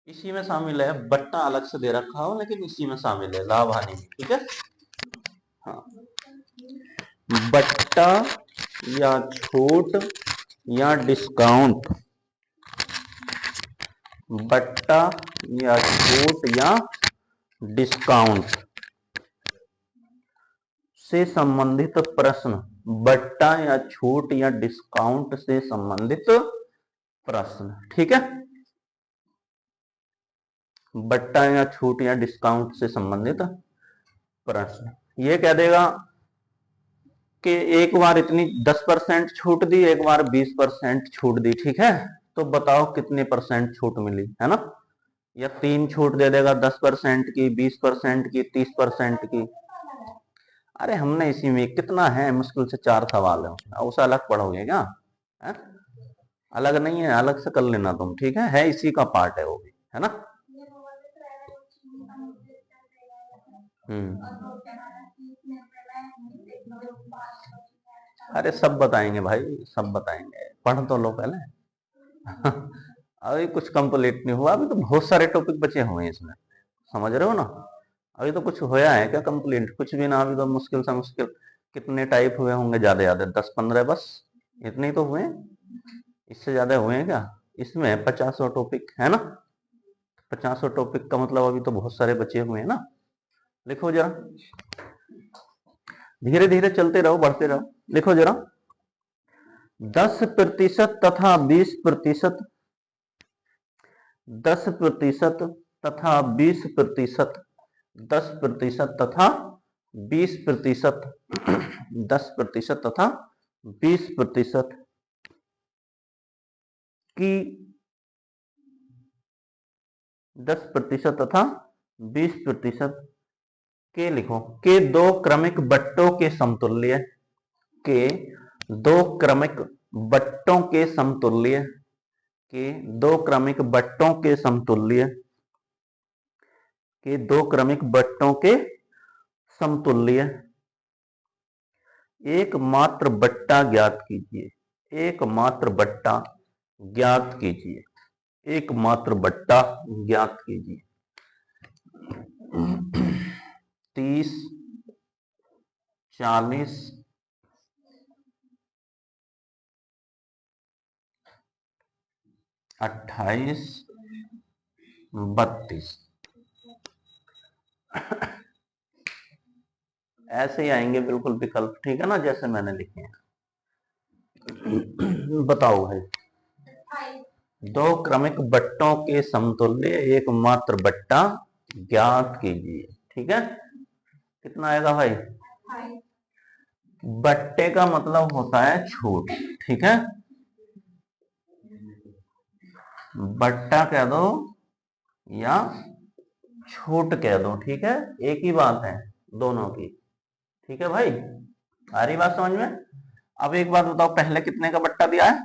इसी में शामिल है, बट्टा अलग से दे रखा हो लेकिन इसी में शामिल है, लाभ हानि में। ठीक है, हाँ, बट्टा या छूट या डिस्काउंट, बट्टा या छूट या डिस्काउंट से संबंधित प्रश्न, बट्टा या छूट या डिस्काउंट से संबंधित प्रश्न। ठीक है, बट्टा या छूट या डिस्काउंट से संबंधित प्रश्न। ये कह देगा कि एक बार इतनी 10% छूट दी, एक बार 20% छूट दी। ठीक है, तो बताओ कितने परसेंट छूट मिली, है ना। या 3 छूट दे देगा, 10% की, 20% की, 30% की। अरे हमने इसी में कितना है, मुश्किल से 4 सवाल है उसमें, उसे अलग पढ़ोगे क्या है? अलग नहीं है, अलग से कर लेना तुम। ठीक है इसी का पार्ट है वो भी, है ना। अरे सब बताएंगे भाई, सब बताएंगे, पढ़ तो लो पहले। अभी कुछ कंप्लीट नहीं हुआ, अभी तो बहुत सारे टॉपिक बचे हुए हैं इसमें, समझ रहे हो ना। अभी तो कुछ होया है क्या कंप्लीट, कुछ भी ना। अभी तो मुश्किल से मुश्किल कितने टाइप हुए होंगे, ज्यादा ज्यादा 10-15 बस, इतने ही तो हुए। इससे ज्यादा हुए हैं क्या? इसमें 50 टॉपिक है ना। 50 टॉपिक का मतलब अभी तो बहुत सारे बचे हुए हैं ना। लिखो जरा, धीरे धीरे चलते रहो, बढ़ते रहो। लिखो जरा, 10% तथा 20%, 10% तथा 20%, 10% तथा 20%, 10% तथा 20% की, 10% तथा 20% के, लिखो, के दो क्रमिक बट्टों के समतुल्य, के दो क्रमिक बट्टों के समतुल्य, के दो क्रमिक बट्टों के समतुल्य, के दो क्रमिक बट्टों के समतुल्य एकमात्र बट्टा ज्ञात कीजिए, एकमात्र बट्टा ज्ञात कीजिए, एकमात्र बट्टा ज्ञात कीजिए। 30, 40, 28, 32, ऐसे ही आएंगे बिल्कुल विकल्प। ठीक है ना, जैसे मैंने लिखे हैं। बताओ भाई, दो क्रमिक बट्टों के समतुल्य एकमात्र बट्टा ज्ञात कीजिए। ठीक है, कितना आएगा भाई? बट्टे का मतलब होता है छूट। ठीक है, बट्टा कह दो या छूट कह दो, ठीक है, एक ही बात है दोनों की। ठीक है भाई, आ रही बात समझ में? अब एक बात बताओ, पहले कितने का बट्टा दिया है?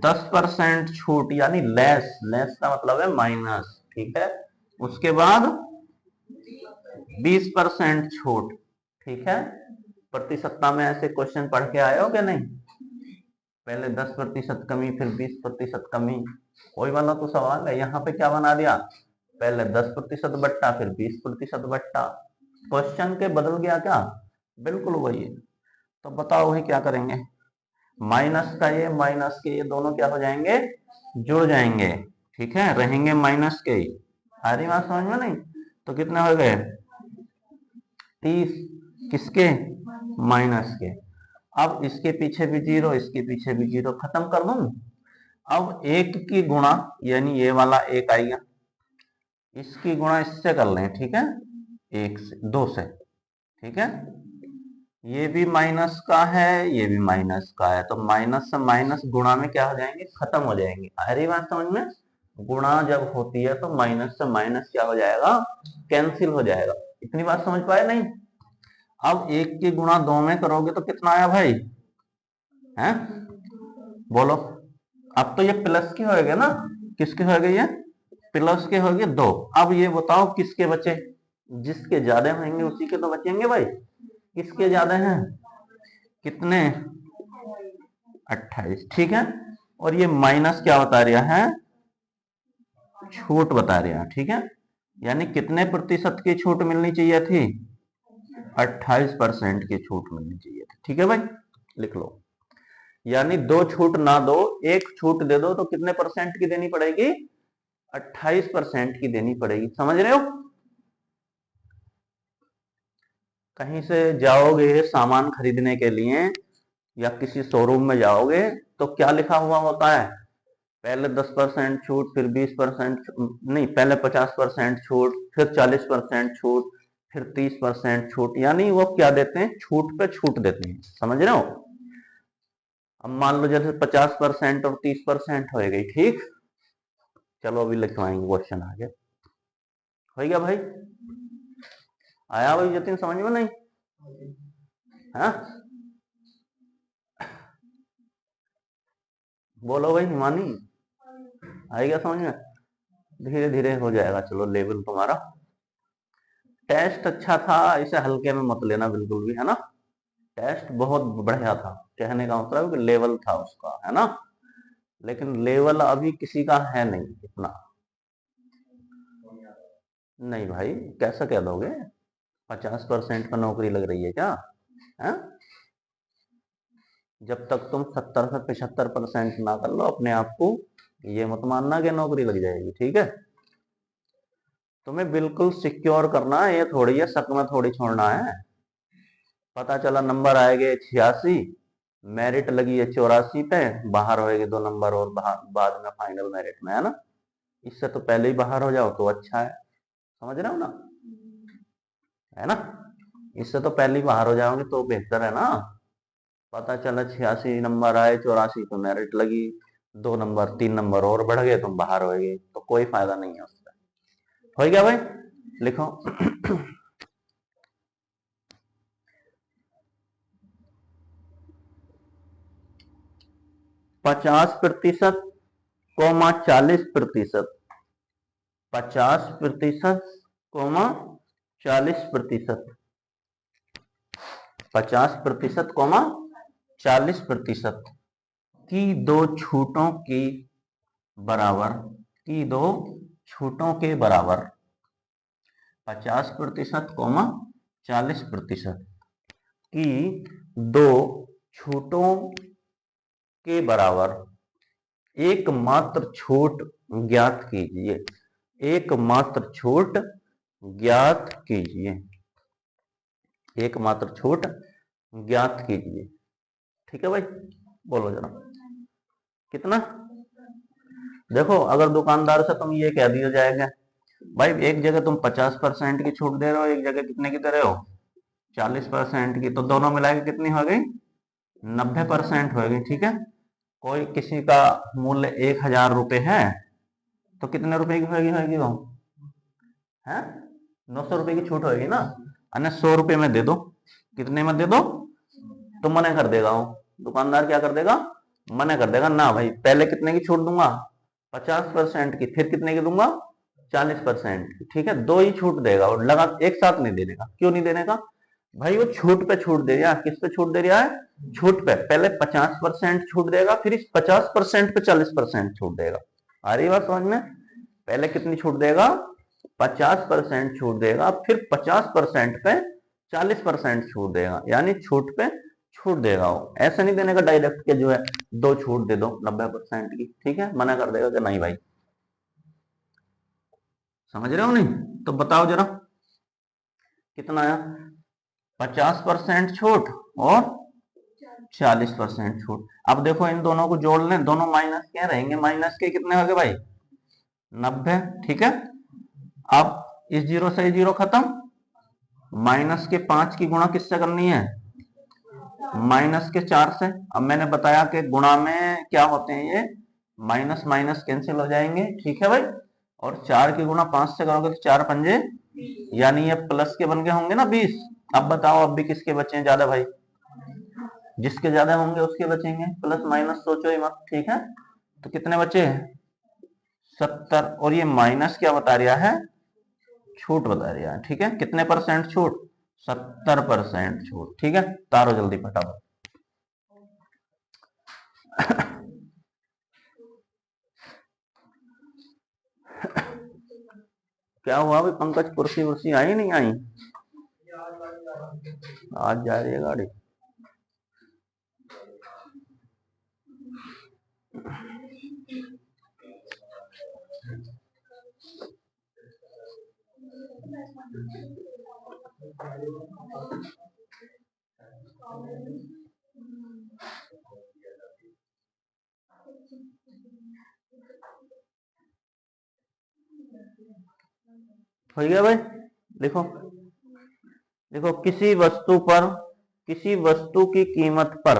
10% छूट, यानी लेस, लेस का मतलब है माइनस। ठीक है, उसके बाद 20% छूट। ठीक है, प्रतिशतता में ऐसे क्वेश्चन पढ़ के आए हो कि नहीं? पहले 10% कमी, फिर 20% कमी, वही वाला तो सवाल है। यहाँ पे क्या बना दिया, पहले 10% बट्टा, फिर 20% बट्टा। क्वेश्चन के बदल गया क्या? बिल्कुल वही है। तो बताओ वही क्या करेंगे, माइनस का ये माइनस के ये दोनों क्या हो जाएंगे, जुड़ जाएंगे। ठीक है, रहेंगे माइनस के ही। आ रही बात समझ में? नहीं तो कितने हो गए? 30, किसके? माइनस के। अब इसके पीछे भी जीरो, इसके पीछे भी जीरो, खत्म कर दूं। अब एक की गुणा, यानी ये वाला एक आएगा, इसकी गुणा इससे कर लें। ठीक है, एक से, दो से। ठीक है, ये भी माइनस का है, ये भी माइनस का है, तो माइनस से माइनस गुणा में क्या हो जाएंगे, खत्म हो जाएंगे। आ रही बात समझ में? गुणा जब होती है तो माइनस से माइनस क्या हो जाएगा, कैंसिल हो जाएगा। इतनी बात समझ पाए नहीं? अब एक की गुणा दो में करोगे तो कितना आया भाई, हैं? बोलो। अब तो ये प्लस के होएगा ना, किसके होएगा ये? प्लस के होंगे दो। अब ये बताओ किसके बचे? जिसके ज्यादा होंगे उसी के तो बचेंगे भाई। किसके ज्यादा हैं? कितने? 28। ठीक है, और ये माइनस क्या बता रहा है, छूट बता रहे हैं, ठीक है। यानी कितने प्रतिशत की छूट मिलनी चाहिए थी? 28% की छूट मिलनी चाहिए थी, ठीक है भाई, लिख लो। यानी दो छूट ना दो, एक छूट दे दो, तो कितने परसेंट की देनी पड़ेगी? 28% की देनी पड़ेगी, समझ रहे हो। कहीं से जाओगे सामान खरीदने के लिए या किसी शोरूम में जाओगे तो क्या लिखा हुआ होता है? पहले 10% छूट, फिर 20% नहीं, पहले 50% छूट, फिर 40% छूट, फिर 30% छूट। यानी वो क्या देते हैं? छूट पे छूट देते हैं, समझ रहे हो। अब मान लो जैसे 50% और 30% हो गई, ठीक। चलो अभी लिखवाएंगे क्वेश्चन आगे। हो गया भाई? आया भाई जतिन समझ में? नहीं हाँ, बोलो भाई हिमानी, आएगा समझ में? धीरे धीरे हो जाएगा, चलो लेवल तुम्हारा। टेस्ट अच्छा था, इसे हल्के में मत लेना बिल्कुल भी, है ना। टेस्ट बहुत बढ़िया था, कहने का मतलब कि लेवल था उसका, है ना। लेकिन लेवल अभी किसी का है नहीं इतना। नहीं भाई, कैसा कह दोगे? 50% पर नौकरी लग रही है क्या? है? जब तक तुम 70 से 75% ना कर लो अपने आप को, ये मत मानना कि नौकरी लग जाएगी, ठीक है। तुम्हें बिल्कुल सिक्योर करना है, ये थोड़ी है शक में थोड़ी छोड़ना है। पता चला नंबर आएंगे 86, मेरिट लगी है 84 पे, बाहर होएगी 2 नंबर और बाद में फाइनल मेरिट में, है ना। इससे तो पहले ही बाहर हो जाओ तो अच्छा है, समझ रहे हो ना, है ना। इससे तो पहले ही बाहर हो जाओगे तो बेहतर है ना। पता चला 86 नंबर आए, 84 पे मेरिट लगी, 2 नंबर 3 नंबर और बढ़ गए, तुम बाहर होएगे, तो कोई फायदा नहीं है उसका। हो गया भाई, लिखो। 50% कोमा 40%, 50% कोमा 40%, 50% कोमा 40% की दो छूटों की बराबर, की दो छूटों के बराबर, 50% कोमा 40% की दो छूटों के बराबर एकमात्र छूट ज्ञात कीजिए, एकमात्र छूट ज्ञात कीजिए, एकमात्र छूट ज्ञात कीजिए, ठीक है भाई। बोलो जरा कितना। देखो अगर दुकानदार से तुम ये कह दिया जाएगा, भाई एक जगह तुम 50% की छूट दे रहे हो, एक जगह कितने की दे रहे हो? 40% की, तो दोनों मिला के कितनी हो गई? 90% हो गई, ठीक है। कोई किसी का मूल्य 1000 रुपये है, तो कितने रुपए की होगी वो? है 900 रुपए की छूट होगी ना। अन्य 100 रुपए में दे दो, कितने में दे दो? तो मना कर देगा वो, दुकानदार क्या कर देगा? मना कर देगा ना भाई, पहले कितने की छूट दूंगा? 50% की, फिर कितने की दूंगा? 40% की, ठीक है। दो ही छूट देगा और लगा एक साथ नहीं देने का। क्यों नहीं देने का? भाई वो छूट पे छूट दे रहा है। किस पे छूट दे रहा है? छूट पे। पहले 50% छूट देगा, फिर इस 50% पे 40% छूट देगा। आ रही बात समझ में? पहले कितनी छूट देगा? 50% छूट देगा, फिर 50% पे 40% छूट देगा, यानी छूट पे छूट देगा वो। ऐसे नहीं देने का डायरेक्ट के जो है दो छूट दे दो 90% की, ठीक है। मना कर देगा कि नहीं भाई, समझ रहे हो नहीं? तो बताओ जरा कितना आया? 50% छूट और 40% छूट। अब देखो इन दोनों को जोड़ लें, दोनों माइनस के रहेंगे, माइनस के कितने हो गए भाई? 90, ठीक है। अब इस जीरो से जीरो खत्म, माइनस के 5 की गुणा किससे करनी है? माइनस के 4 से। अब मैंने बताया कि गुणा में क्या होते हैं ये, माइनस माइनस कैंसिल हो जाएंगे, ठीक है भाई। और 4 की गुणा 5 से करोगे तो 4 पंजे, यानी ये प्लस के बन गए होंगे ना 20। अब बताओ अब भी किसके बचे हैं ज्यादा भाई? जिसके ज्यादा होंगे उसके बचेंगे, प्लस माइनस सोचो ही मत, ठीक है। तो कितने बचे? 70। और ये माइनस क्या बता रहा है? छूट बता रहा है, ठीक है। कितने परसेंट छूट? 70% छूट, ठीक है। तारो जल्दी फटाफट। क्या हुआ भाई पंकज, कुर्सी वुर्सी आई नहीं आई? आज जा रही है गाड़ी। हो गया भाई। लिखो देखो, किसी वस्तु पर, किसी वस्तु की कीमत पर,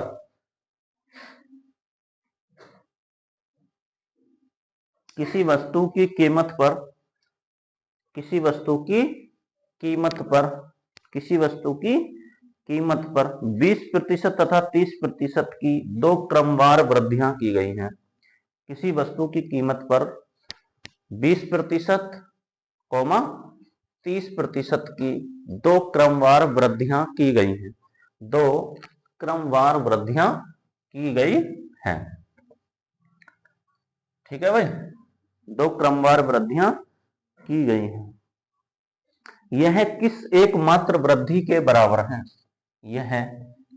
किसी वस्तु की कीमत पर, किसी वस्तु की कीमत पर, किसी वस्तु की कीमत पर 20% तथा 30% की दो क्रमवार वृद्धियां की गई हैं। किसी वस्तु की कीमत पर 20% कौमा 30% की दो क्रमवार वृद्धियां की गई हैं। दो क्रमवार वृद्धियां की गई हैं। ठीक है भाई, दो क्रमवार वृद्धियां की गई हैं। यह किस एकमात्र वृद्धि के बराबर है? यह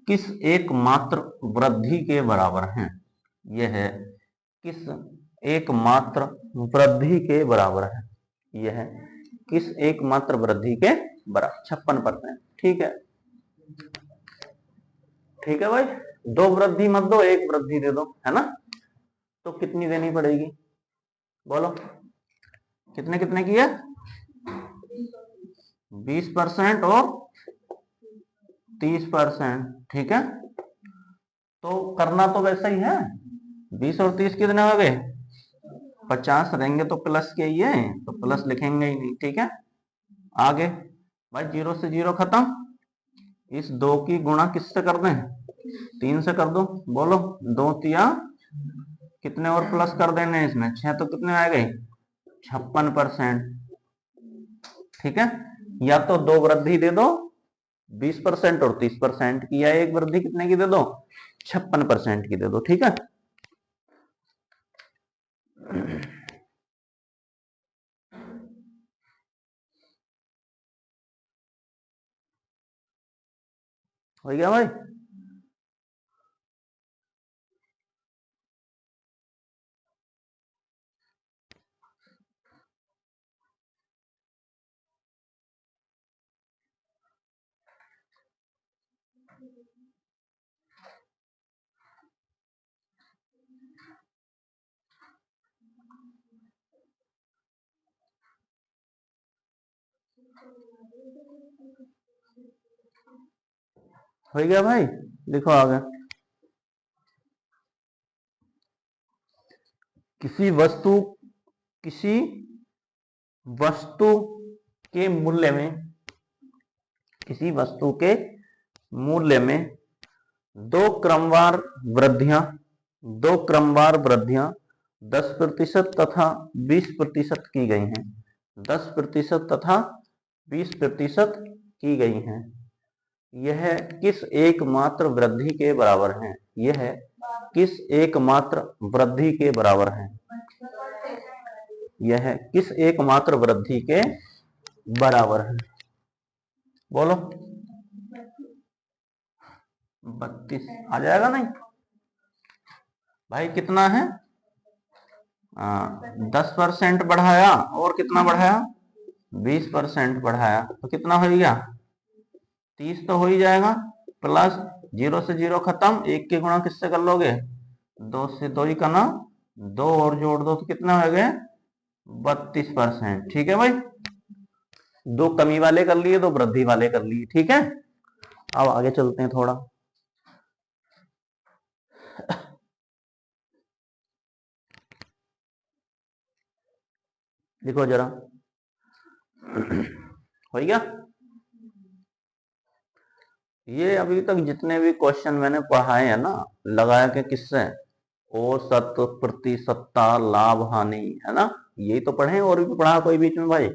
किस एकमात्र वृद्धि के बराबर है? यह किस एकमात्र वृद्धि के बराबर है? यह किस एकमात्र वृद्धि के बराबर? 56%। ठीक है, ठीक है भाई, दो वृद्धि मत दो, एक वृद्धि दे दो, है ना? तो कितनी देनी पड़ेगी बोलो? कितने कितने की है? 20% और 30%। ठीक है, तो करना तो वैसा ही है। 20 और 30 कितने हो गए? 50 रहेंगे तो प्लस के ही है, तो प्लस लिखेंगे ही नहीं। ठीक है, आगे भाई 0 से 0 खत्म। इस 2 की गुणा किससे कर दें? 3 से कर दो। बोलो 2 तिया कितने और प्लस कर देने इसमें? 6, तो कितने आ गए? 56%। ठीक है, या तो दो वृद्धि दे दो 20% और 30% की, या एक वृद्धि कितने की दे दो? 56% की दे दो। ठीक है, हो गया भाई? हो गया भाई, लिखो आगे। किसी वस्तु, किसी वस्तु के मूल्य में, किसी वस्तु के मूल्य में दो क्रमवार वृद्धियां, दो क्रमवार वृद्धियां 10% तथा 20% की गई हैं। 10% तथा 20% की गई हैं। यह किस एकमात्र वृद्धि के बराबर है? यह किस एकमात्र वृद्धि के बराबर है? यह किस एकमात्र वृद्धि के बराबर है? बोलो 32 आ जाएगा नहीं भाई? कितना है? 10% बढ़ाया और कितना बढ़ाया? 20% बढ़ाया, तो कितना हो गया? 30 तो हो ही जाएगा। प्लस 0 से 0 खत्म, 1 के गुणा किससे कर लोगे? 2 से। 2 ही का ना 2 और जोड़ दो तो कितना हो गए? 32%। ठीक है भाई, दो कमी वाले कर लिए, दो वृद्धि वाले कर लिए। ठीक है, अब आगे चलते हैं थोड़ा। देखो जरा, हो गया? ये अभी तक जितने भी क्वेश्चन मैंने पढ़ाए हैं ना, लगाया के किससे? औसत, प्रतिशतता, लाभ, हानि, है ना? यही तो पढ़े, और भी पढ़ा कोई बीच में भाई?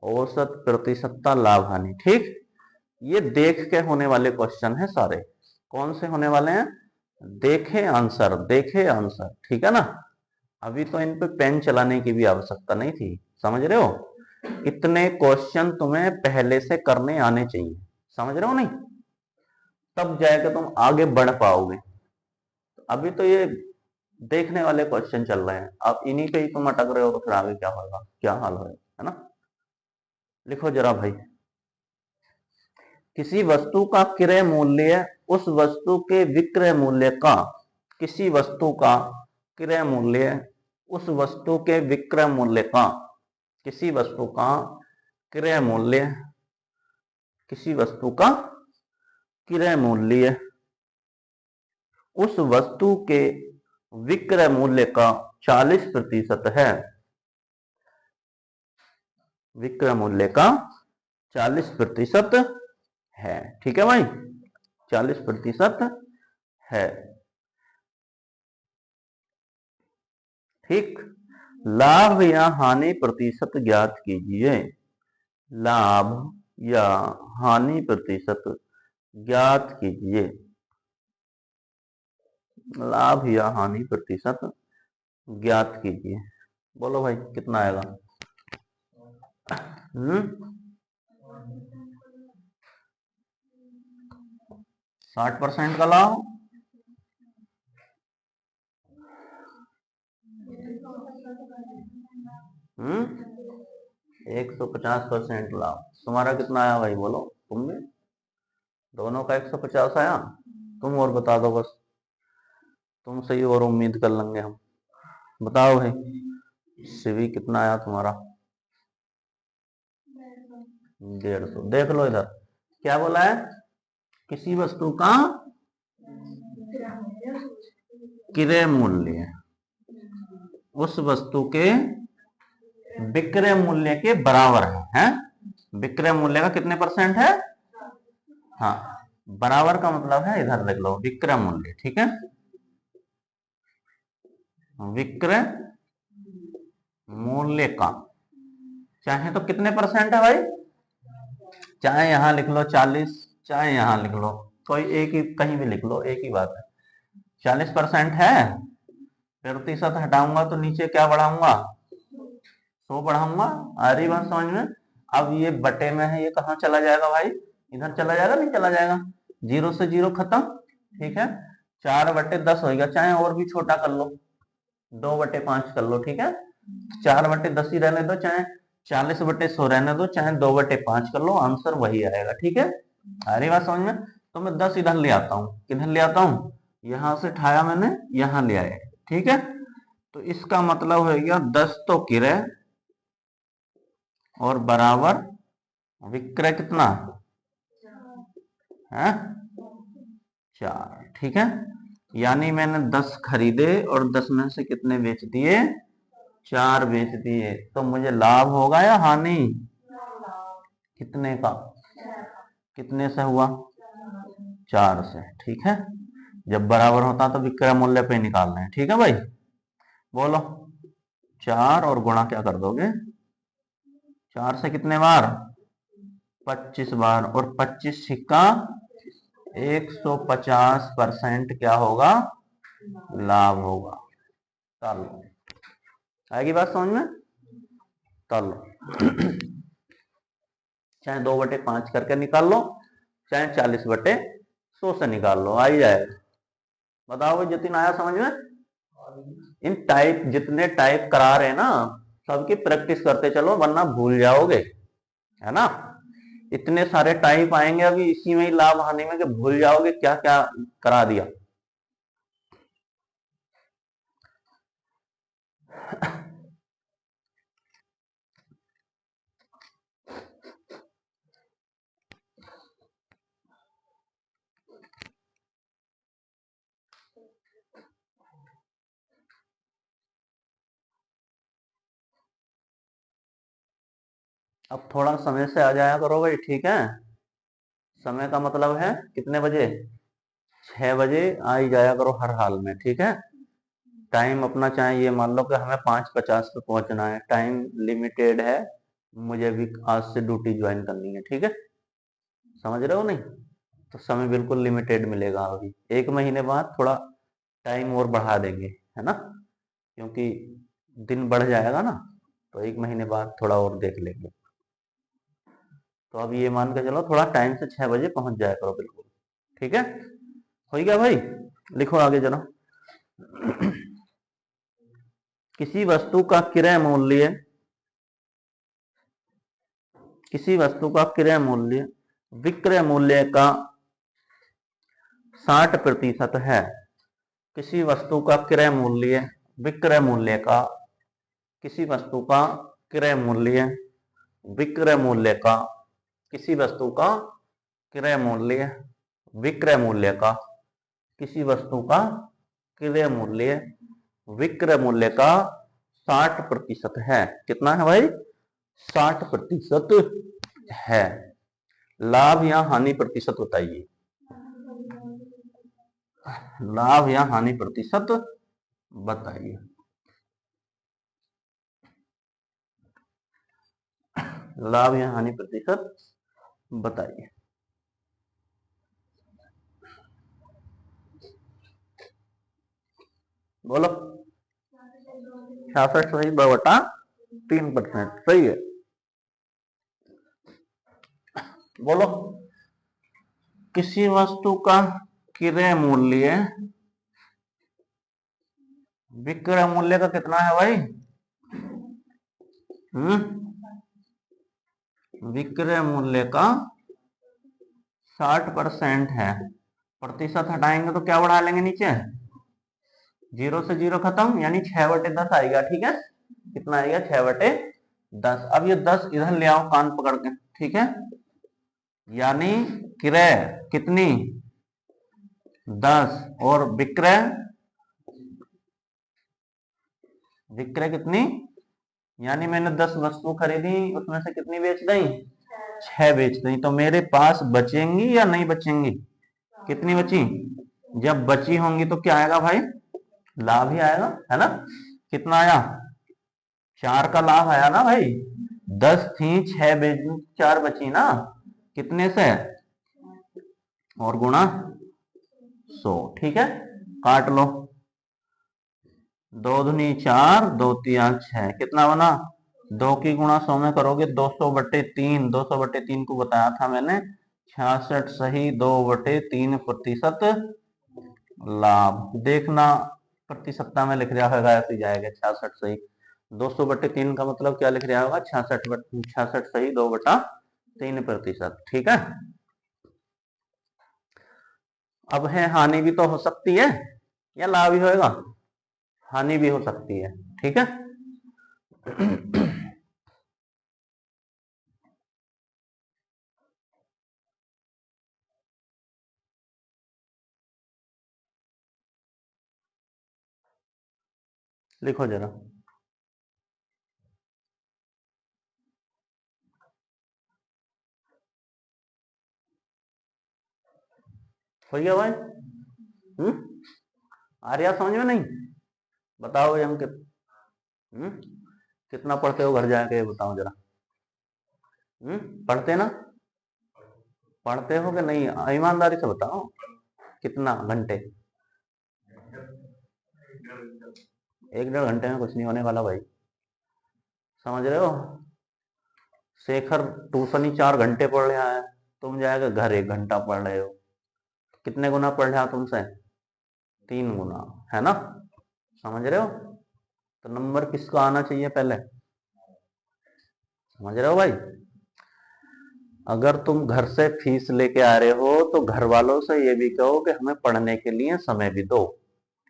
औसत, प्रतिशतता, लाभ, हानि। ठीक, ये देख के होने वाले क्वेश्चन है सारे। कौन से होने वाले हैं? देखे आंसर, देखे आंसर। ठीक है ना? अभी तो इन पे पेन चलाने की भी आवश्यकता नहीं थी, समझ रहे हो? इतने क्वेश्चन तुम्हें पहले से करने आने चाहिए, समझ रहे हो नहीं, तब जाकर तुम आगे बढ़ पाओगे। अभी तो ये देखने वाले क्वेश्चन चल रहे हैं, आप इन्हीं पे ही तुम अटक रहे हो, तो फिर आगे क्या होगा, क्या हाल होगा, है ना। लिखो जरा भाई, किसी वस्तु का क्रय मूल्य उस वस्तु के विक्रय मूल्य का, किसी वस्तु का क्रय मूल्य उस वस्तु के विक्रय मूल्य का, किसी वस्तु का क्रय मूल्य, किसी वस्तु का क्रय मूल्य उस वस्तु के विक्रय मूल्य का 40% है, विक्रय मूल्य का 40% है, ठीक है भाई, 40% है, ठीक। लाभ या हानि प्रतिशत ज्ञात कीजिए, लाभ या हानि प्रतिशत ज्ञात कीजिए, लाभ या हानि प्रतिशत ज्ञात कीजिए। बोलो भाई कितना आएगा? 60% का लाभ, 150% लाभ। तुम्हारा कितना आया भाई बोलो, तुम भी दोनों का 150 आया, तुम और बता दो बस, तुमसे ही और उम्मीद कर लेंगे हम। बताओ भाई सीवी कितना आया तुम्हारा? 150। देख लो इधर क्या बोला है, किसी वस्तु का क्रय मूल्य उस वस्तु के विक्रय मूल्य के बराबर है? विक्रय मूल्य का कितने % है? हाँ, बराबर का मतलब है, इधर लिख लो विक्रय मूल्य, ठीक है, विक्रय मूल्य का, चाहे तो कितने % है भाई, चाहे यहां लिख लो 40, चाहे यहां लिख लो, कोई एक ही, कहीं भी लिख लो, एक ही बात है। 40% है, प्रतिशत हटाऊंगा तो नीचे क्या बढ़ाऊंगा, 100 बढ़ाऊंगा। आ रही बात समझ में? अब ये बटे में है, ये कहाँ चला जाएगा भाई, इधर चला जाएगा, नहीं चला जाएगा, 0 से 0 खत्म, ठीक है। 4/10 होगा, चाहे और भी छोटा कर लो, 2/5 कर लो, ठीक है। 4/10 ही रहने दो, चाहे 40/100 रहने दो, चाहे 2/5 कर लो, आंसर वही आएगा, ठीक है। आ रही बात समझ में? तो मैं 10 इधर ले आता हूँ, किधर ले आता हूँ, यहां से उठाया मैंने, यहां ले आया, ठीक है। तो इसका मतलब हो गया 10 तो क्रय और बराबर विक्रय कितना है, 4, ठीक है। यानी मैंने 10 खरीदे और 10 में से कितने बेच दिए, 4 बेच दिए, तो मुझे लाभ होगा या हानि? कितने का, कितने से हुआ, 4 से, ठीक है। जब बराबर होता तो विक्रय मूल्य पे निकालना है, ठीक है भाई। बोलो 4 और गुणा क्या कर दोगे, 4 से कितने बार, 25 बार, और 25 सिक्का 150% क्या होगा, लाभ होगा। चलो आएगी बात समझ में? चलो चाहे 2/5 करके निकाल लो, चाहे 40/100 से निकाल लो, आ ही जाएगा। बताओ भाई जितनी आया समझ में? इन टाइप जितने टाइप करा रहे हैं ना, सबकी प्रैक्टिस करते चलो, वरना भूल जाओगे, है ना। इतने सारे टाइप आएंगे अभी इसी में ही लाभ हानि में, कि भूल जाओगे क्या क्या करा दिया। अब थोड़ा समय से आ जाया करो भाई, ठीक है। समय का मतलब है कितने बजे, 6 बजे आ ही जाया करो हर हाल में, ठीक है। टाइम अपना, चाहे ये मान लो कि हमें 5:50 पे पहुंचना है, टाइम लिमिटेड है, मुझे भी आज से ड्यूटी ज्वाइन करनी है, ठीक है, समझ रहे हो नहीं। तो समय बिल्कुल लिमिटेड मिलेगा, अभी 1 महीने बाद थोड़ा टाइम और बढ़ा देंगे, है ना, क्योंकि दिन बढ़ जाएगा ना, तो 1 महीने बाद थोड़ा और देख लेंगे। तो अब ये मान के चलो थोड़ा टाइम से 6 बजे पहुंच जाया करो बिल्कुल, ठीक है। हो गया भाई, लिखो आगे चलो। किसी वस्तु का क्रय मूल्य, किसी वस्तु का क्रय मूल्य विक्रय मूल्य का 60% है। किसी वस्तु का क्रय मूल्य विक्रय मूल्य का, किसी वस्तु का क्रय मूल्य विक्रय मूल्य का, किसी वस्तु का क्रय मूल्य विक्रय मूल्य का, किसी वस्तु का क्रय मूल्य विक्रय मूल्य का 60% है। कितना है भाई? 60% है। लाभ या हानि प्रतिशत बताइए, लाभ या हानि प्रतिशत बताइए। लाभ या हानि प्रतिशत बताइए। बोलो। 66 सही बटा 3%, सही है। बोलो। किसी वस्तु का क्रय मूल्य विक्रय मूल्य का कितना है भाई? विक्रय मूल्य का 60% है। प्रतिशत हटाएंगे तो क्या बढ़ा लेंगे नीचे? 0 से 0 खत्म, यानी 6/10 आएगा, ठीक है। कितना आएगा? 6/10। अब ये 10 इधर ले आओ कान पकड़ के, ठीक है। यानी क्रय कितनी? 10 और विक्रय, विक्रय कितनी? यानी मैंने 10 वस्तु खरीदी, उसमें से कितनी बेच गई? 6 बेच गई। तो मेरे पास बचेंगी या नहीं बचेंगी? कितनी बची? जब बची होंगी तो क्या आएगा भाई? लाभ ही आएगा, है ना। कितना आया? 4 का लाभ आया ना भाई। 10 थी, 6 बेच, 4 बची ना। कितने से? और गुणा 100, ठीक है। काट लो। 2 दूनी 4, 2 तिया 6, कितना बना? 2 की गुणा 100 में करोगे 200/3, 200/3 को बताया था मैंने 66 सही 2/3% लाभ। देखना प्रतिशतता में लिख रहा होगा, ऐसे जाएगा 66 सही 200/3 का मतलब क्या लिख रहा होगा? 66 सही 2/3%, ठीक है। अब है हानि भी तो हो सकती है या लाभ ही होएगा? हानि भी हो सकती है, ठीक है। लिखो जरा। हो गया भाई? आ रहा समझ में? नहीं बताओ हम कितना पढ़ते हो घर जाके, बताओ जरा। पढ़ते ना? पढ़ते हो कि नहीं? ईमानदारी से बताओ, कितना घंटे? 1-1.5 घंटे में कुछ नहीं होने वाला भाई, समझ रहे हो। शेखर ट्यूशन ही 4 घंटे पढ़ रहा है, तुम जाएगा घर 1 घंटा पढ़ रहे हो। कितने गुना पढ़ रहा तुमसे? 3 गुना, है ना। समझ रहे हो। तो नंबर किसको आना चाहिए पहले? समझ रहे हो भाई। अगर तुम घर से फीस लेके आ रहे हो तो घर वालों से ये भी कहो कि हमें पढ़ने के लिए समय भी दो,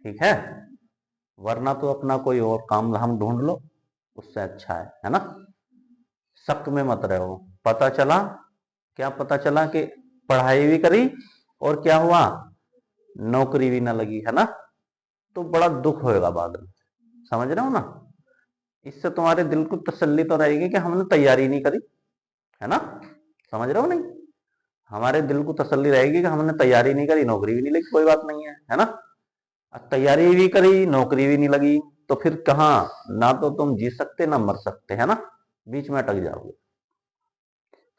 ठीक है। वरना तो अपना कोई और काम हम ढूंढ लो, उससे अच्छा है ना। शक में मत रहो। पता चला, क्या पता चला कि पढ़ाई भी करी और क्या हुआ? नौकरी भी ना लगी, है ना। तो बड़ा दुख होएगा बाद में, समझ रहे हो ना। इससे तुम्हारे दिल को तसल्ली तो रहेगी कि हमने तैयारी नहीं करी, है ना। समझ रहे हो नहीं? हमारे दिल को तसल्ली रहेगी कि हमने तैयारी नहीं करी, नौकरी भी नहीं लगी, कोई बात नहीं है ना। तैयारी भी करी, नौकरी भी नहीं लगी, तो फिर कहाँ? ना तो तुम जी सकते ना मर सकते, है ना। बीच में अटक जाओगे।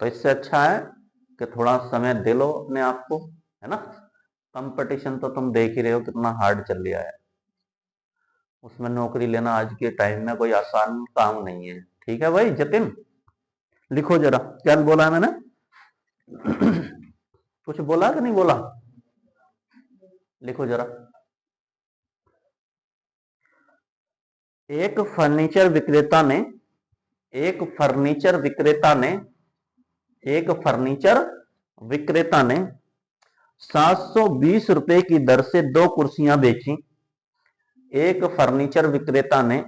तो इससे अच्छा है कि थोड़ा समय दे लो अपने आप को, है ना। कंपटीशन तो तुम देख ही रहे हो कितना हार्ड चल रहा है। उसमें नौकरी लेना आज के टाइम में कोई आसान काम नहीं है, ठीक है भाई जतिन, लिखो जरा क्या बोला है मैंने। कुछ बोला कि नहीं बोला, लिखो जरा। एक फर्नीचर विक्रेता ने एक फर्नीचर विक्रेता ने 720 रुपए की दर से 2 कुर्सियां बेची। एक फर्नीचर विक्रेता ने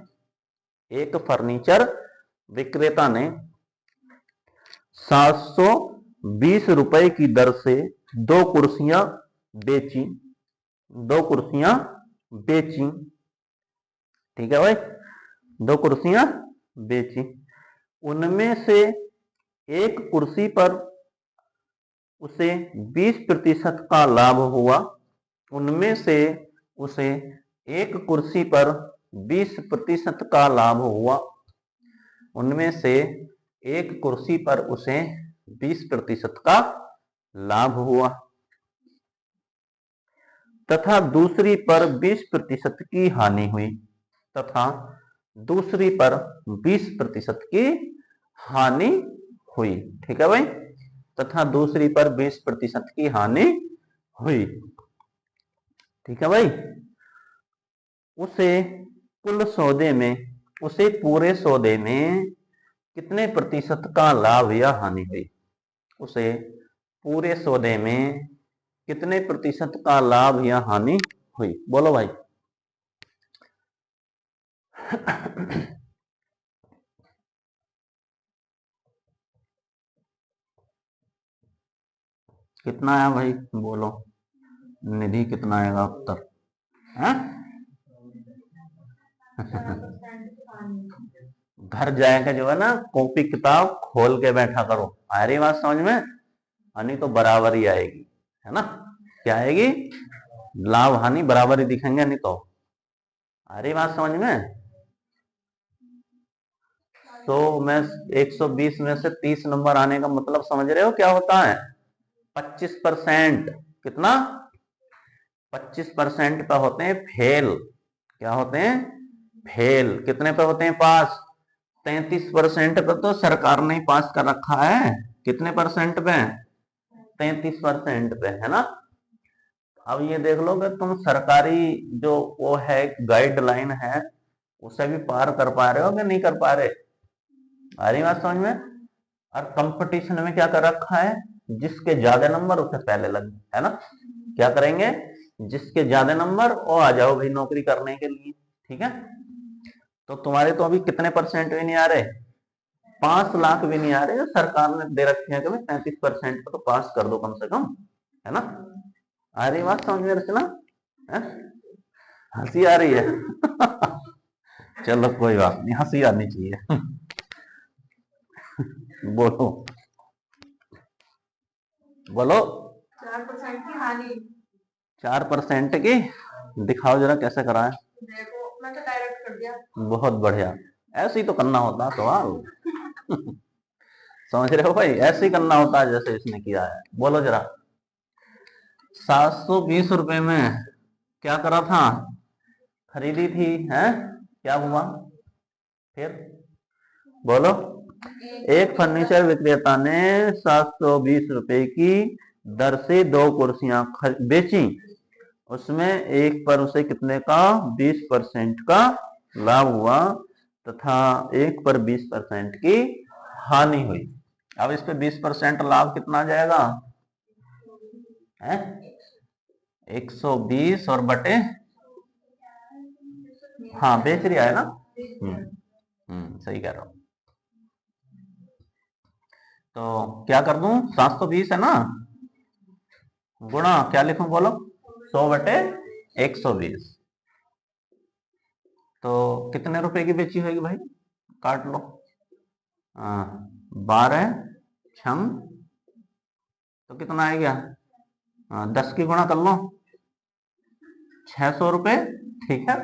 720 रुपए की दर से 2 कुर्सियां बेची। ठीक है भाई, 2 कुर्सियां बेची। उनमें से एक कुर्सी पर उसे 20% का लाभ हुआ। उनमें से उसे एक कुर्सी पर 20% का लाभ हुआ। उनमें से एक कुर्सी पर उसे 20% का लाभ हुआ तथा दूसरी पर 20% की हानि हुई। तथा दूसरी पर 20% की हानि हुई। ठीक है भाई, तथा दूसरी पर 20% की हानि हुई। ठीक है भाई, उसे पूरे सौदे में कितने प्रतिशत का लाभ या हानि हुई। उसे पूरे सौदे में कितने प्रतिशत का लाभ या हानि हुई, बोलो भाई। कितना आया भाई बोलो, निधि कितना आएगा उत्तर है? घर जाएगा जो है ना, कॉपी किताब खोल के बैठा करो। आ रही बात समझ में? हानि तो बराबर ही आएगी, है ना? क्या आएगी? लाभ हानि बराबर ही दिखेंगे, नहीं तो। आ रही बात समझ में? 100 में 120 में से 30 नंबर आने का मतलब समझ रहे हो क्या होता है? 25%। कितना? 25% पे होते हैं फेल। क्या होते हैं? फेल। कितने पे होते हैं पास? 33% पे तो सरकार ने पास कर रखा है। कितने परसेंट पे? 33% पे, है ना? अब ये देख लो कि तुम सरकारी जो वो है गाइडलाइन है उसे भी पार कर पा रहे हो कि नहीं कर पा रहे? आ रही बात समझ में? और कंपटीशन में क्या कर रखा है? जिसके ज्यादा नंबर उसे पहले लगे, है ना? क्या करेंगे? जिसके ज्यादा नंबर वो आ जाओ भाई नौकरी करने के लिए। ठीक है, तो तुम्हारे तो अभी कितने परसेंट भी नहीं आ रहे, 5 लाख भी नहीं आ रहे। सरकार ने दे रखे हैं कि 33% तो पास कर दो कम से कम, है ना? आ रही बात समझ में रचना? हंसी आ रही है? चलो कोई बात नहीं, हंसी आनी चाहिए। बोलो बोलो। 4% की हानि। 4% की? दिखाओ जरा कैसे कराए। देखो मैं तो डायरेक्ट कर दिया। बहुत बढ़िया, ऐसे ही तो करना होता सवाल। समझ रहे हो भाई? ऐसे ही करना होता है जैसे इसने किया है। बोलो जरा, 720 रुपए में क्या करा था? खरीदी थी, है? क्या हुआ फिर? बोलो। एक फर्नीचर विक्रेता ने 720 रुपए की दर से 2 कुर्सियां बेची। उसमें एक पर उसे कितने का? 20% का लाभ हुआ तथा एक पर 20% की हानि हुई। अब इस पे 20% लाभ कितना जाएगा? 120 और बटे, हाँ बेच रही है ना। सही कह रहा हूं। तो क्या कर दूं? 720 है ना, गुणा क्या लिखूं बोलो? 100 बटे 120। तो कितने रुपए की बेची होगी भाई? काट लो। 12 छंग तो कितना आ गया? 10 की गुणा कर लो, 600 रुपए। ठीक है,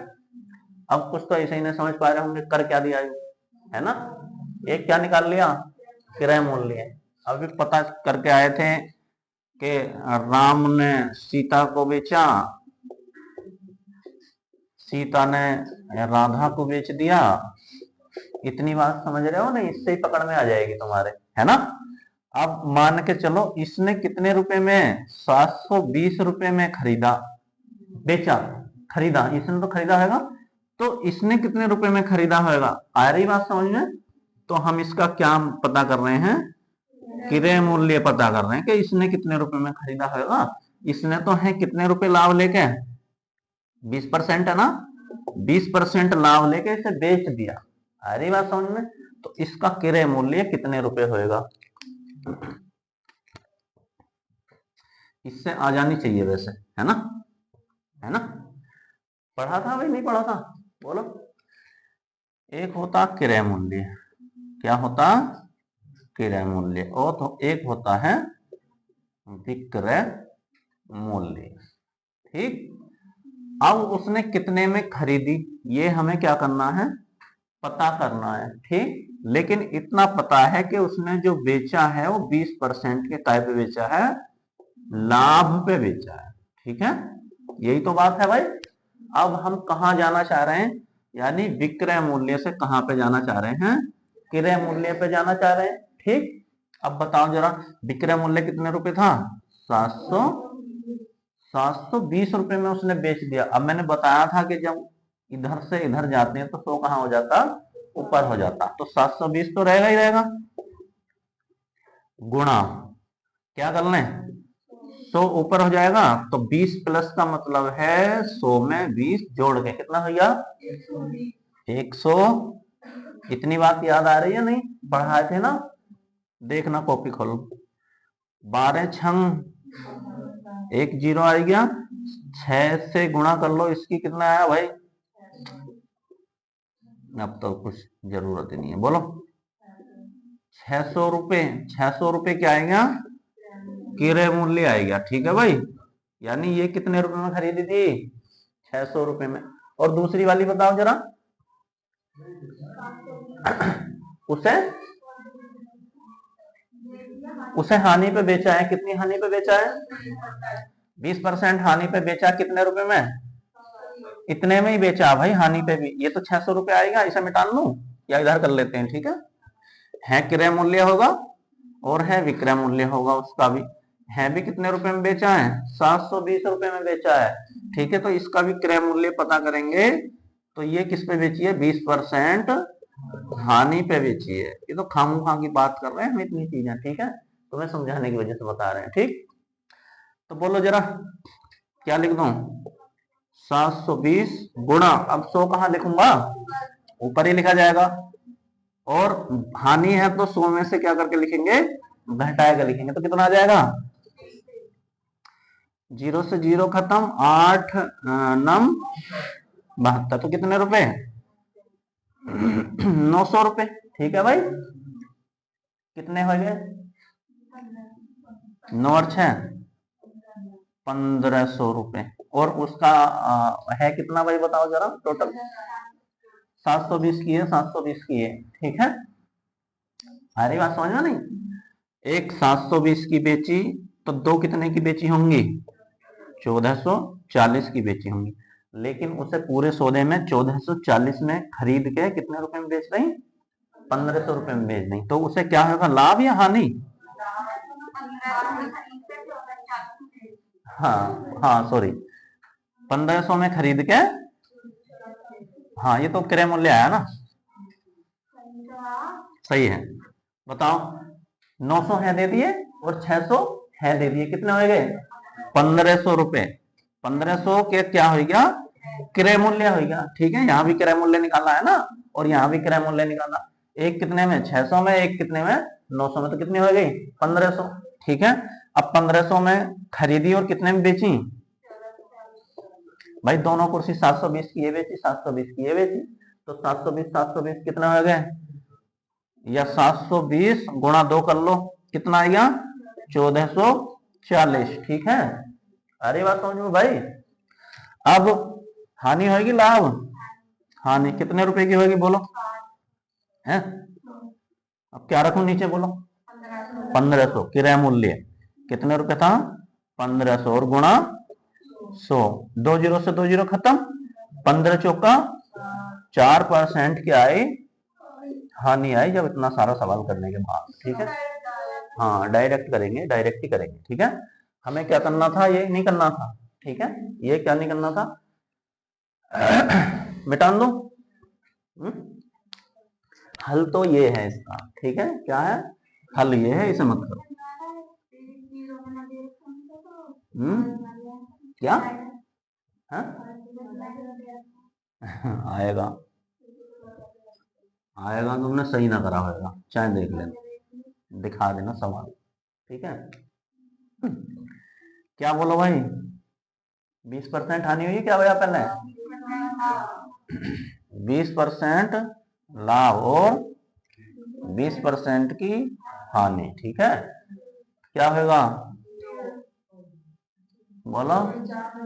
अब कुछ तो ऐसे ही नहीं समझ पा रहे होंगे, कर क्या दिया है ना? एक क्या निकाल लिया? किराए मूल्य। अभी पता करके आए थे कि राम ने सीता को बेचा, सीता ने राधा को बेच दिया, इतनी बात समझ रहे हो ना, इससे ही पकड़ में आ जाएगी तुम्हारे, है ना। अब मान के चलो इसने कितने रुपए में, 720 रुपए में खरीदा, बेचा, खरीदा, इसने तो खरीदा होगा, तो इसने कितने रुपए में खरीदा होगा, आ रही बात समझ में। तो हम इसका क्या पता कर रहे हैं, क्रय मूल्य पता कर रहे हैं कि इसने कितने रुपए में खरीदा होगा। इसने तो है कितने रुपए लाभ लेके, 20% है ना, 20% लाभ लेके इसे बेच दिया, आ रही बात समझ में। तो इसका क्रय मूल्य कितने रुपए होएगा, इससे आ जानी चाहिए वैसे, है ना, है ना। पढ़ा था भाई, नहीं पढ़ा था, बोलो। एक होता क्रय मूल्य, क्या होता, क्रय मूल्य, और तो एक होता है विक्रय मूल्य, ठीक। अब उसने कितने में खरीदी, ये हमें क्या करना है, पता करना है, ठीक। लेकिन इतना पता है कि उसने जो बेचा है वो 20% के काय पे बेचा है, लाभ पे बेचा है, ठीक है, यही तो बात है भाई। अब हम कहां जाना चाह रहे हैं, यानी विक्रय मूल्य से कहां पे जाना चाह रहे हैं, क्रय मूल्य पे जाना चाह रहे हैं, ठीक। अब बताओ जरा, विक्रय मूल्य कितने रुपए था, 720 रुपए में उसने बेच दिया। अब मैंने बताया था कि जब इधर से इधर जाते हैं तो 100 कहां हो जाता, ऊपर हो जाता, तो 720 तो रहेगा ही रहेगा, गुणा क्या कर लें, 100 ऊपर हो जाएगा, तो 20 प्लस का मतलब है 100 में 20 जोड़ के कितना हो गया, 100। इतनी बात याद आ रही है, नहीं पढ़ाए थे ना, देखना कॉपी खोलो, 12 छंग 1 जीरो आ गया, 6 से गुणा कर लो, इसकी कितना आया भाई, अब तो कुछ जरूरत ही नहीं है, बोलो 600 रुपए, 600 रुपए क्या आएगा, क्रय मूल्य आएगा, ठीक है भाई। यानी ये कितने रुपए में खरीदी थी, 600 रुपए में। और दूसरी वाली बताओ जरा, उसे उसे हानि पे बेचा है, कितनी हानि पे बेचा है, 20% हानि पे बेचा, कितने रुपए में, इतने में ही बेचा भाई, हानि पे भी। ये तो 600 रुपए आएगा, इसे मिटा लूं या इधर कर लेते हैं, ठीक है क्रय मूल्य होगा और है विक्रय मूल्य होगा, उसका भी है, भी कितने रुपए में बेचा है, 720 रुपए में बेचा है, ठीक है। तो इसका भी क्रय मूल्य पता करेंगे, तो ये किस पे बेची है, 20% हानि पे बेची है। ये तो खामोखा की बात कर रहे हैं हम, इतनी चीजें, ठीक है, तुम्हें समझाने की वजह से बता रहे हैं, ठीक। तो बोलो जरा, क्या लिख दूं, 720 गुणा, अब 100 कहां लिखूंगा, ऊपर ही लिखा जाएगा, और हानि है तो 100 में से क्या करके लिखेंगे, घटाए कर लिखेंगे, तो कितना आ जाएगा, 0 से 0 खत्म, 8 नम 72, तो कितने रुपए 900 रुपए, ठीक है भाई। कितने हो गए, 9 और 6 1500 रुपए, और उसका है कितना भाई, बताओ जरा टोटल, 720 की है, 720 की है, ठीक है। अरे बात समझ में नहीं, एक 720 की बेची, तो दो कितने की बेची होंगी, 1440 की बेची होंगी, लेकिन उसे पूरे सौदे में 1440 में खरीद के कितने रुपए में बेच रही, 1500 रुपए में बेच रही, तो उसे क्या होगा, लाभ या हानि, हाँ हाँ सॉरी, 1500 में खरीद के, हाँ ये तो क्रय मूल्य आया ना, सही है। बताओ 900 है दे दिए और 600 है दे दिए, कितने हो गए, 1500 रुपए, 1500 के क्या हो गया, क्रय मूल्य हो गया, ठीक है। यहाँ भी क्रय मूल्य निकालना है ना, और यहाँ भी क्रय मूल्य निकालना, एक कितने में 600 में, एक कितने में 900 में, तो कितनी हो गई 1500, ठीक है। अब 1500 में खरीदी और कितने में बेची भाई, दोनों कुर्सी 720 की ये बेची, 720 की ये बेची, तो 720 कितना हो गए, या 720 गुणा 2 कर लो, कितना आ गया 1440, ठीक है। अरे बात समझ में भाई। अब हानि होगी लाभ, हानि कितने रुपए की होगी बोलो, है अब क्या रखूं नीचे बोलो, 1500, क्रय मूल्य कितने रुपए था, 1500, और गुणा 100, 2 जीरो से 2 जीरो खत्म, 15 चौका 4% की आई हानि आई जब इतना सारा सवाल करने के बाद, ठीक है। हाँ, डायरेक्ट करेंगे, डायरेक्ट ही करेंगे, ठीक है। हमें क्या करना था, ये नहीं करना था, ठीक है। ये क्या नहीं करना था, मिटान दो। हल तो ये है इसका, ठीक है। क्या है हल, ये है, इसे मत करो। क्या है? आएगा आएगा, तुमने सही ना करा होगा, चाहे देख लेना, दिखा देना सवाल, ठीक है। क्या बोलो भाई, 20% हानि हुई, क्या भैया पहले 20% लाभ और 20% की हानि, ठीक है। क्या होगा बोलो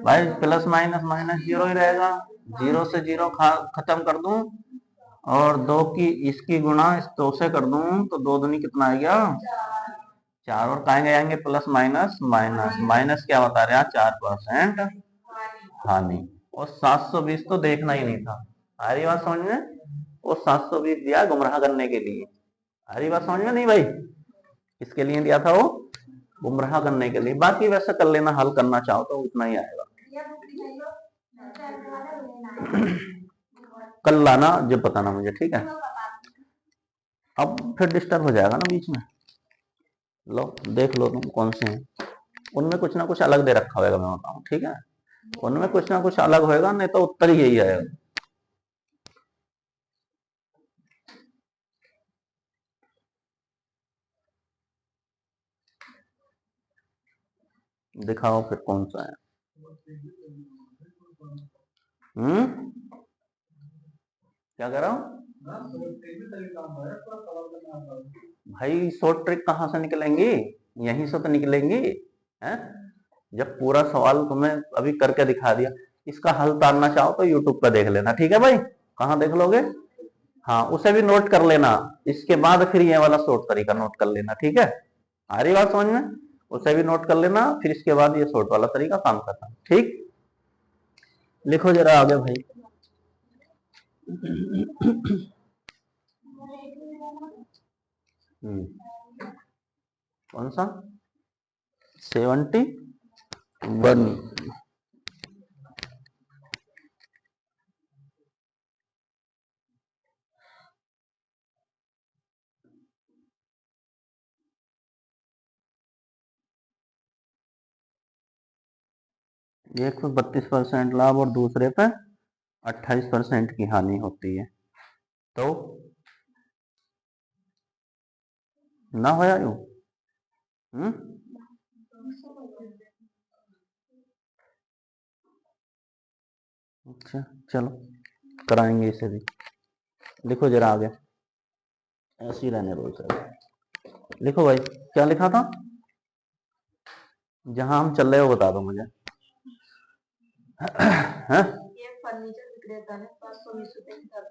भाई, प्लस माइनस माइनस जीरो ही रहेगा, जीरो से जीरो खत्म कर दूं और दो की इसकी गुणा इस दो से कर दूं तो दो दूनी कितना आ गया 4, और कहेंगे आएंगे प्लस माइनस माइनस माइनस, क्या बता रहे हैं 4% हानि। और 720 तो देखना ही नहीं था, आ रही बात समझ में। वो 720 दिया गुमराह करने के लिए, आ रही बात समझ में नहीं भाई, इसके लिए दिया था वो गुमराह करने के लिए। बाकी वैसे कर लेना, हल करना चाहो तो उतना ही आएगा। कल लाना जब बताना मुझे, ठीक है। अब फिर डिस्टर्ब हो जाएगा ना बीच में। लो देख लो तुम कौन से हैं, उनमें कुछ ना कुछ अलग दे रखा होगा, मैं बताऊं, ठीक है। उनमें कुछ ना कुछ अलग होगा, नहीं तो उत्तर ही यही आएगा। दिखाओ फिर कौन सा है। क्या कर रहा हूं भाई, शॉर्ट ट्रिक कहां से निकलेंगी, यहीं से तो निकलेंगी है। जब पूरा सवाल तुम्हें अभी करके दिखा दिया, इसका हल तारना चाहो तो यूट्यूब पर देख लेना, ठीक है भाई। कहाँ देख लोगे, हाँ उसे भी नोट कर लेना, इसके बाद फिर ये वाला शॉर्ट तरीका नोट कर लेना, ठीक है। आ रही बात समझ में, उसे भी नोट कर लेना, फिर इसके बाद ये शॉर्ट वाला तरीका काम करना, ठीक। लिखो जरा आगे भाई। कौन सा 71, एक पे 32% लाभ और दूसरे पे 28% की हानि होती है, तो ना होया यूं। अच्छा चलो कराएंगे इसे भी। लिखो जरा आगे, ऐसे ही रहने दो सर। लिखो भाई, क्या लिखा था, जहां हम चल रहे हो बता दो मुझे। है? ये फर्नीचर विक्रेता ने 520 रुपए की दर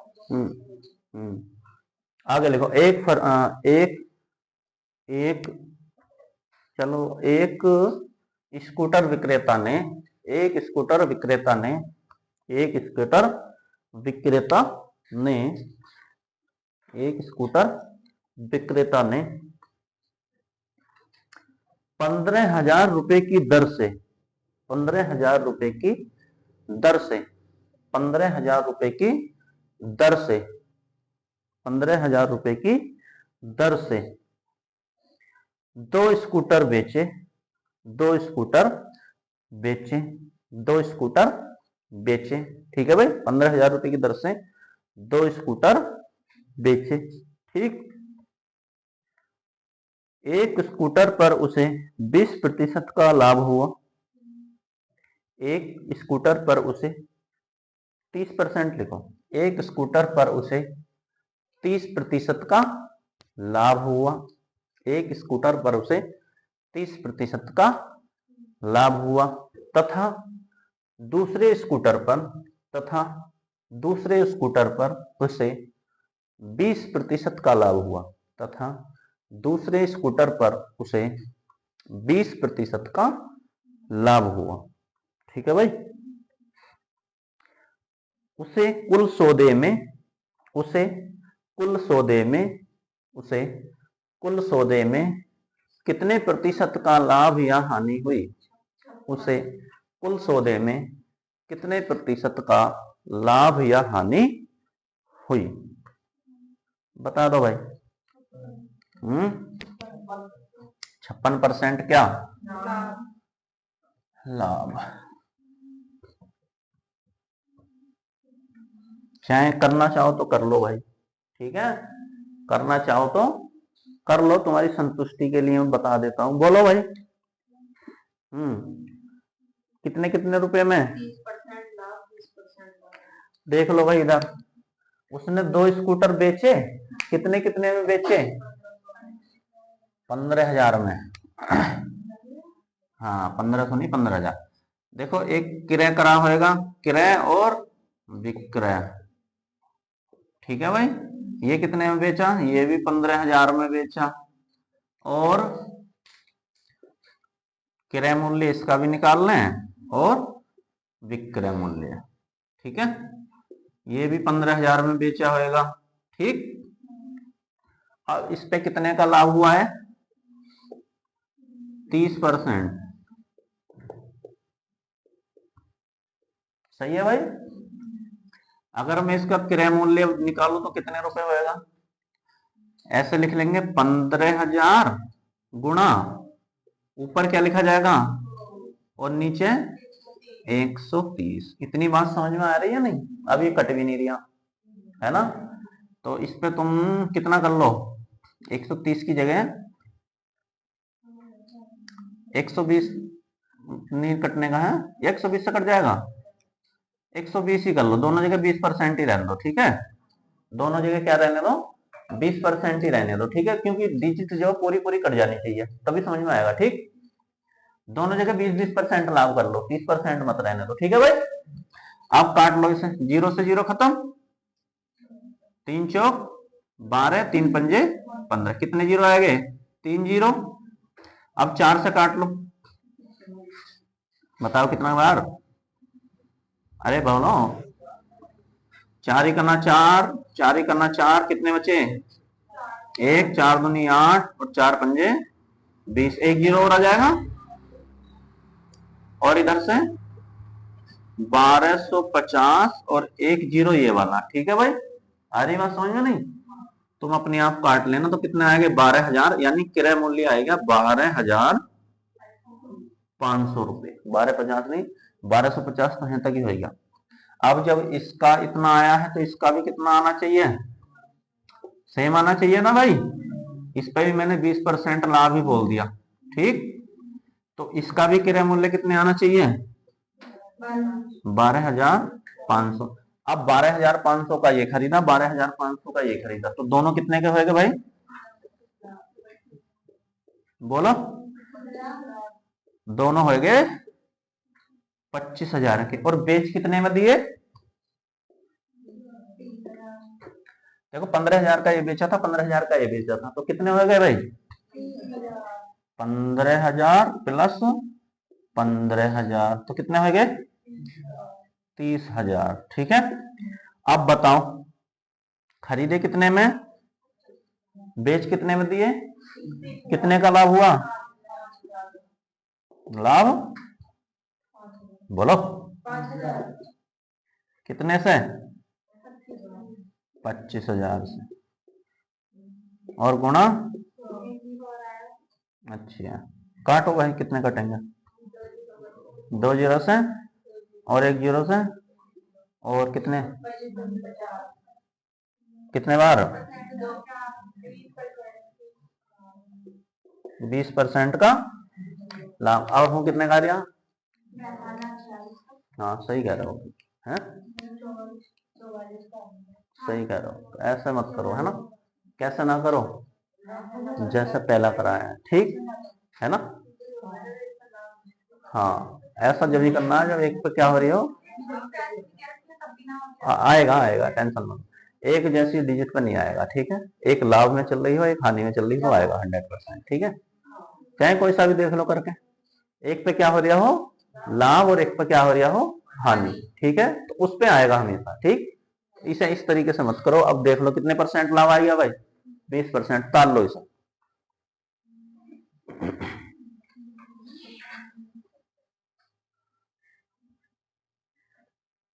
आगे लिखो, एक चलो, एक स्कूटर विक्रेता ने एक स्कूटर विक्रेता ने एक स्कूटर विक्रेता ने एक स्कूटर विक्रेता ने 15,000 रुपए की दर से 15,000 रुपए की दर से 15,000 रुपए की दर से 15,000 रुपए की दर से दो स्कूटर बेचे दो स्कूटर बेचे दो स्कूटर बेचे, ठीक है भाई। 15,000 रुपए की दर से दो स्कूटर बेचे, ठीक। एक स्कूटर पर उसे 20% का लाभ हुआ, एक स्कूटर पर उसे 30% लिखो, एक स्कूटर पर उसे 30% का लाभ हुआ, एक स्कूटर पर उसे 30% का लाभ हुआ, तथा दूसरे स्कूटर पर उसे 20% का लाभ हुआ, तथा दूसरे स्कूटर पर उसे 20% का लाभ हुआ, ठीक है भाई। उसे कुल सौदे में उसे कुल सौदे में कितने प्रतिशत का लाभ या हानि हुई, उसे कुल सौदे में कितने प्रतिशत का लाभ या हानि हुई, बता दो भाई। 56% क्या लाभ। चाहे करना चाहो तो कर लो भाई, ठीक है, करना चाहो तो कर लो, तुम्हारी संतुष्टि के लिए मैं बता देता हूं। बोलो भाई। कितने कितने रुपए में? 30% लाभ, 20% लाभ। देख लो भाई इधर, उसने 2 स्कूटर बेचे, कितने कितने में बेचे? 15,000 में। हाँ 1500 नहीं, 15,000। देखो एक क्रय करा होगा, क्रय और विक्रय, ठीक है भाई। ये कितने में बेचा? ये भी 15,000 में बेचा, और क्रय मूल्य इसका भी निकाल लें और विक्रय मूल्य, ठीक है। ये भी 15,000 में बेचा होगा, ठीक। अब इस पे कितने का लाभ हुआ है? 30%। सही है भाई। अगर मैं इसका क्रय मूल्य निकालूं तो कितने रुपए होएगा? ऐसे लिख लेंगे 15,000 गुणा, ऊपर क्या लिखा जाएगा और नीचे 130। इतनी बात समझ में आ रही है नहीं? अब ये कट भी नहीं रहा है ना। तो इस पे तुम कितना कर लो, 130 की जगह 120 नहीं कटने का है, 120 से कट जाएगा, 120 ही कर लो, दोनों जगह 20% ही रहने दो, ठीक है। दोनों जगह क्या रहने दो? 20% ही रहने दो, ठीक है, क्योंकि डिजिट जो पूरी पूरी कट जानी चाहिए तभी समझ में आएगा, ठीक। दोनों जगह 20-20% लाभ कर लो, 30% मत रहने दो, ठीक है भाई। आप काट लो इसे, 0 से 0 खत्म, 3 चौक 12, 3 पंजे 15, कितने जीरो आएंगे? 3 जीरो। अब 4 से काट लो, बताओ कितना बार? अरे बोलो, 4 ही करना 4, 4 ही करना 4, कितने बचे? 1, 4 दूनी 8 और 4 पंजे 20, 1 जीरो और आ जाएगा, और इधर से 1250 और 1 जीरो ये वाला, ठीक है भाई। आ रही बात समझ में नहीं? तुम अपने आप काट लेना, तो कितने आएंगे? 12,000, यानी क्रय मूल्य आएगा 12,500 रुपए। 1250 नहीं, 1250 तो यहाँ तक ही होगा। अब जब इसका इतना आया है तो इसका भी कितना आना चाहिए? सेम आना चाहिए ना भाई। इस पे भी मैंने 20% लाभ ही बोल दिया, ठीक। तो इसका भी क्रय मूल्य कितने आना चाहिए? 12,500। अब 12,500 का ये खरीदा, 12,500 का ये खरीदा, तो दोनों कितने के होंगे भाई? बोलो, दोनों होंगे 25,000 के। और बेच कितने में दिए? देखो 15,000 का ये बेचा था, 15,000 का ये बेचा था, तो कितने हो गए भाई? 15,000 प्लस 15,000, तो कितने हो गए? 30,000, ठीक है। अब बताओ खरीदे कितने में, बेच कितने में दिए, कितने का लाभ हुआ? लाभ बोलो, कितने से? 25,000 से, और गुणा, अच्छा काटो भाई, कितने कटेंगे? 2 जीरो से और 1 जीरो से, और कितने कितने बार? 20% का लाभ। अब हूँ कितने का दिया? हाँ सही कह रहे हो, है सही कह रहे हो। ऐसे मत करो, है ना, कैसे ना करो, जैसे पहला कराया है, ठीक है ना। हाँ ऐसा जब ही करना है जब एक पे क्या हो रही हो, आएगा आएगा, टेंशन मत, एक जैसी डिजिट पे नहीं आएगा, ठीक है। एक लाभ में चल रही हो, एक हानि में चल रही हो, आएगा 100%, ठीक है। चाहे कोई सा भी देख लो करके, एक पे क्या हो रहा हो लाभ और एक पे क्या हो रहा हो हानि, ठीक है, तो उस पे आएगा हमेशा, ठीक। इसे इस तरीके से मत करो। अब देख लो कितने परसेंट लाभ आ गया भाई, 20%। ताल लो इसे।